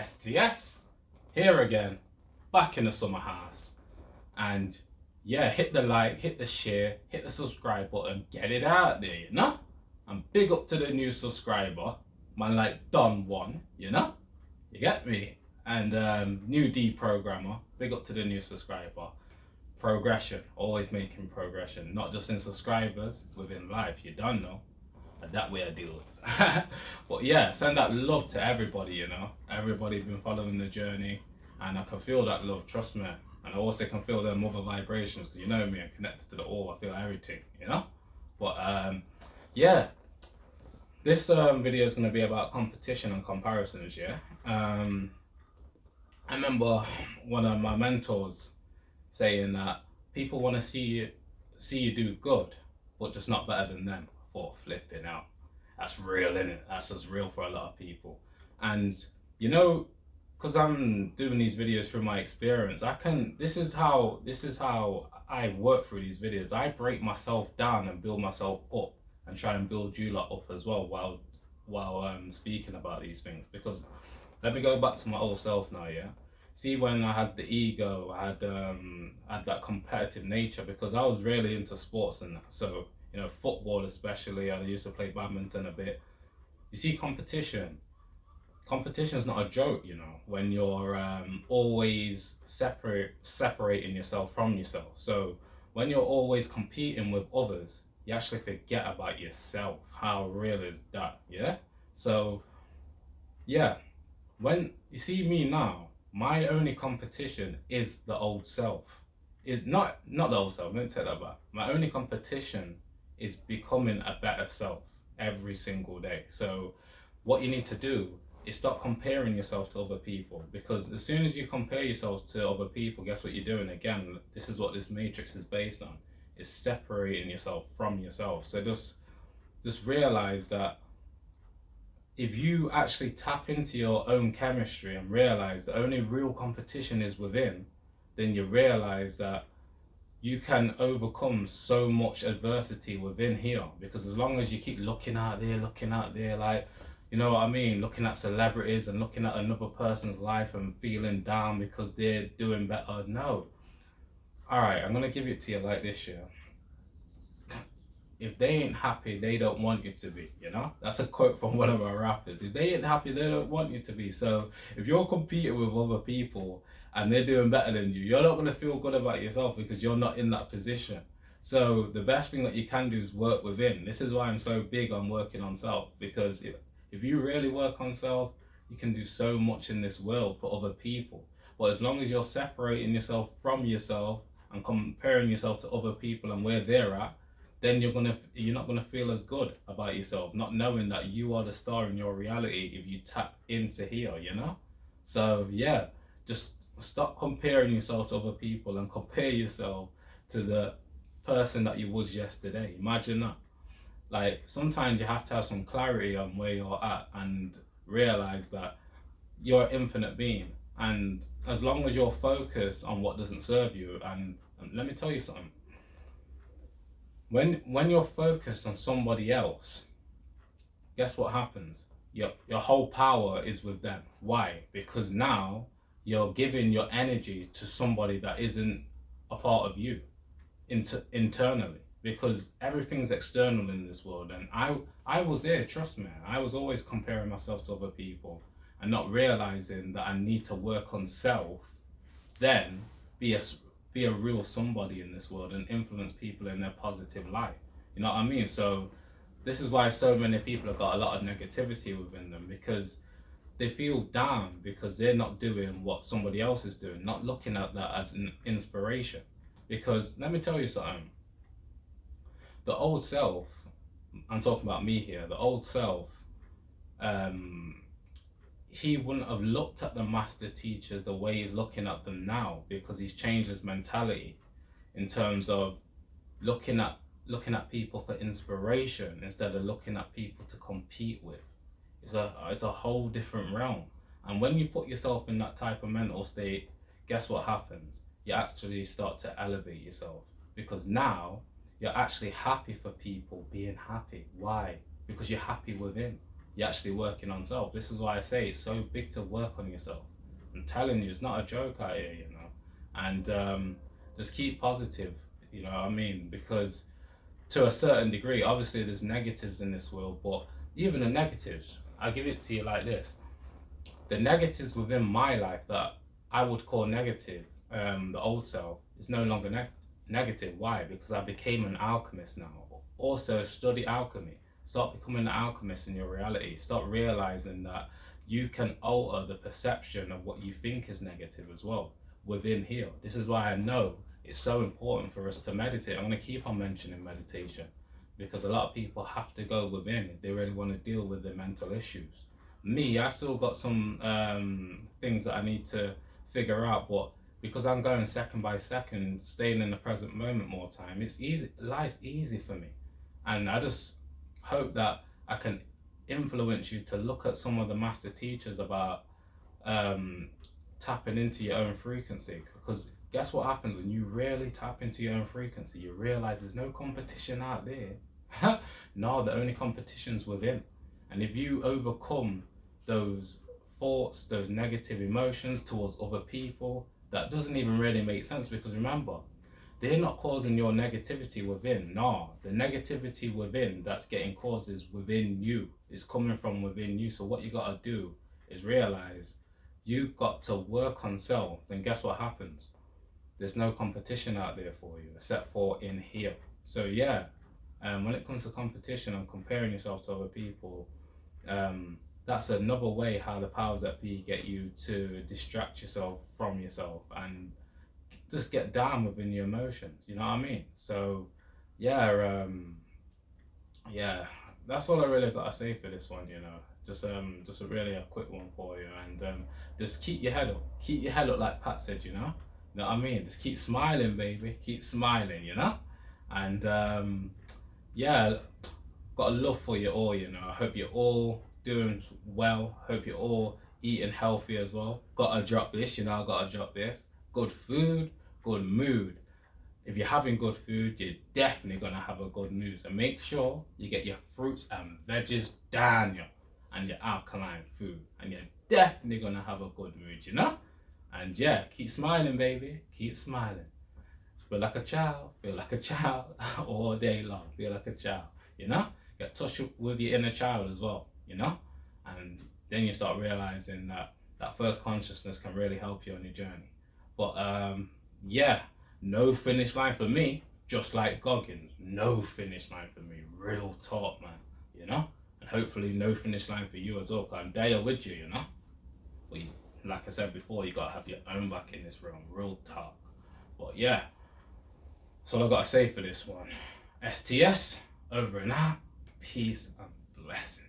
STS, here again, back in the summer house. And yeah, hit the like, hit the share, hit the subscribe button, get it out there, you know? And big up to the new subscriber, man like Don One, you know? You get me? And new deprogrammer, big up to the new subscriber. Progression, always making progression, not just in subscribers, within life, you don't know. That way I deal with. But yeah, send that love to everybody, you know. Everybody's been following the journey, and I can feel that love, trust me. And I also can feel them other vibrations, because you know me, I'm connected to the all, I feel everything, you know. But yeah, this video is going to be about competition and comparisons, yeah. I remember one of my mentors saying that people want to see you do good, but just not better than them. For flipping out, that's real, isn't it? That's just real for a lot of people. And you know, because I'm doing these videos through my experience, I can. This is how I work through these videos. I break myself down and build myself up, and try and build you lot up as well while speaking about these things. Because let me go back to my old self now, yeah. See, when I had the ego, I had that competitive nature, because I was really into sports and that. So you know, football especially. I used to play badminton a bit. You see, competition is not a joke, you know, when you're always separating yourself from yourself. So when you're always competing with others, you actually forget about yourself. How real is that? Yeah. So yeah, when you see me now, my only competition is the old self. Is not the old self. Let me take that back. My only competition is becoming a better self every single day. So what you need to do is stop comparing yourself to other people, because as soon as you compare yourself to other people, guess what you're doing again? This is what this matrix is based on. Is separating yourself from yourself. So just realize that if you actually tap into your own chemistry and realize the only real competition is within, then you realize that you can overcome so much adversity within here. Because as long as you keep looking out there, like, you know what I mean, looking at celebrities and looking at another person's life and feeling down because they're doing better, no. All right, I'm gonna give it to you like this, yeah. If they ain't happy, they don't want you to be, you know? That's a quote from one of our rappers. If they ain't happy, they don't want you to be. So if you're competing with other people and they're doing better than you, you're not going to feel good about yourself, because you're not in that position. So the best thing that you can do is work within. This is why I'm so big on working on self, because if you really work on self, you can do so much in this world for other people. But as long as you're separating yourself from yourself and comparing yourself to other people and where they're at, then you're not gonna feel as good about yourself, not knowing that you are the star in your reality if you tap into here, you know? So yeah, just stop comparing yourself to other people and compare yourself to the person that you was yesterday. Imagine that. Like, sometimes you have to have some clarity on where you're at and realize that you're an infinite being. And as long as you're focused on what doesn't serve you, and let me tell you something, when you're focused on somebody else, guess what happens? Your whole power is with them. Why? Because now you're giving your energy to somebody that isn't a part of you internally, because everything's external in this world. And I was there, trust me. I was always comparing myself to other people and not realizing that I need to work on self, then be a be a real somebody in this world and influence people in their positive light. You know what I mean? So this is why so many people have got a lot of negativity within them, because they feel down because they're not doing what somebody else is doing, not looking at that as an inspiration. Because let me tell you something, the old self, I'm talking about me here, the old self, um, he wouldn't have looked at the master teachers the way he's looking at them now, because he's changed his mentality in terms of looking at people for inspiration instead of looking at people to compete with. It's a whole different realm. And when you put yourself in that type of mental state, guess what happens? You actually start to elevate yourself, because now you're actually happy for people being happy. Why? Because you're happy within. you're actually working on self. This is why I say it's so big to work on yourself. I'm telling you, it's not a joke out here, you know. And just keep positive, you know what I mean? Because to a certain degree, obviously there's negatives in this world, but even the negatives, I give it to you like this: the negatives within my life that I would call negative, the old self, is no longer negative. Why? Because I became an alchemist now. Also, study alchemy. Start becoming an alchemist in your reality. Start realizing that you can alter the perception of what you think is negative as well within here. This is why I know it's so important for us to meditate. I'm going to keep on mentioning meditation because a lot of people have to go within if they really want to deal with their mental issues. Me, I've still got some things that I need to figure out, but because I'm going second by second, staying in the present moment more time, it's easy. Life's easy for me, and I just hope that I can influence you to look at some of the master teachers about um, tapping into your own frequency. Because guess what happens when you really tap into your own frequency? You realize there's no competition out there. No, the only competition's within. And if you overcome those thoughts, those negative emotions towards other people, that doesn't even really make sense because remember, they're not causing your negativity within. No, the negativity within that's getting caused is within you. It's coming from within you. So what you got to do is realize you've got to work on self. Then guess what happens? There's no competition out there for you except for in here. So yeah, when it comes to competition and comparing yourself to other people, that's another way how the powers that be get you to distract yourself from yourself and just get down within your emotions. You know what I mean? So yeah, yeah, that's all I really got to say for this one. You know, just a really a quick one for you, and just keep your head up. Keep your head up, like Pat said. You know what I mean? Just keep smiling, baby. Keep smiling. You know, and yeah, got a love for you all. You know, I hope you're all doing well. Hope you're all eating healthy as well. Gotta drop this. You know, I gotta drop this. Good food, good mood. If you're having good food, you're definitely gonna have a good mood. So make sure you get your fruits and veggies down, yo, and your alkaline food, and you're definitely gonna have a good mood, you know. And yeah, keep smiling, baby. Keep smiling. Feel like a child. Feel like a child all day long. Feel like a child, you know. Get touch with your inner child as well, you know. And then you start realizing that that first consciousness can really help you on your journey. But yeah, no finish line for me. Just like Goggins, no finish line for me. Real talk, man. You know, and hopefully no finish line for you as well. Cause I'm there with you, you know. But you, like I said before, you gotta have your own back in this realm. Real talk. But yeah, that's all I gotta say for this one. STS over and out. Peace and blessings.